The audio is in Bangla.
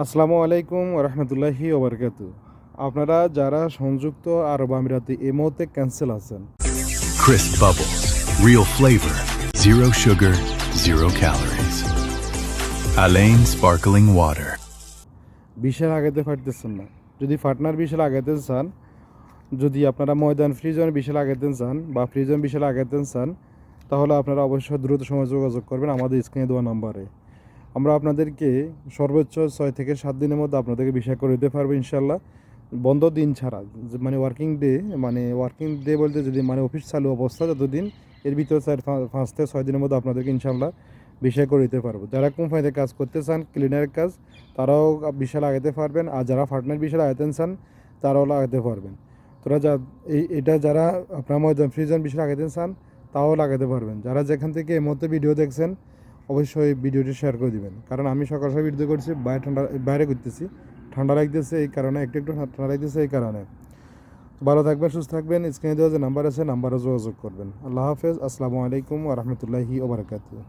আসসালামু আলাইকুম রহমতুল্লাহি ওবরকাতু। আপনারা যারা সংযুক্ত আরব আমিরাতে এই মুহূর্তে ক্যান্সেল আছেন, Crisp bubbles, real flavor, zero sugar, zero calories. Alain sparkling water. বিশাল আগাতে পারতেছেন না। যদি পার্টনার বিশাল আগাতে চান, যদি আপনারা ময়দান ফ্রিজন বিশাল আগাতে চান বা ফ্রিজন বিশাল আগাতে চান, তাহলে আপনারা অবশ্যই দ্রুত সময় যোগাযোগ করবেন আমাদের স্ক্রিনে দেওয়া নাম্বারে। আমরা আপনাদেরকে সর্বোচ্চ 6 থেকে 7 দিনের মধ্যে আপনাদেরকে ভিসা করে দিতে পারবো ইনশাল্লাহ। বন্ধ দিন ছাড়া, মানে ওয়ার্কিং ডে বলতে যদি মানে অফিস চালু অবস্থা যতদিন, এর ভিতরে 5 থেকে 6 দিনের মধ্যে আপনাদেরকে ইনশাল্লাহ ভিসা করে দিতে পারবো। যারা কোম্পানিতে কাজ করতে চান, ক্লিনারের কাজ, তারাও ভিসা লাগাতে পারবেন। আর যারা পার্টনার ভিসা লাগাতে চান, তারাও লাগাতে পারবেন। তোরা এটা যারা আপনার ময়দান ফ্রিজন ভিসা লাগাতে চান, তাও লাগাতে পারবেন। যারা যেখান থেকে এই মুহূর্তে ভিডিও দেখছেন, অবশ্যই ভিডিওটি শেয়ার করে দিবেন। কারণ আমি সকাল সকাল ভিডিও করছি, বাইরে করতেছি, ঠান্ডা লাগতেছে এই কারণে, একটু ঠান্ডা লাগতেছে এই কারণে। ভালো থাকবেন, সুস্থ থাকবেন। স্ক্রিনে দেওয়া যে নাম্বার আছে, নাম্বারে যোগাযোগ করবেন। আল্লাহ হাফেজ। আসসালামু আলাইকুম ওয়া রাহমাতুল্লাহি ওয়া বারাকাতুহু।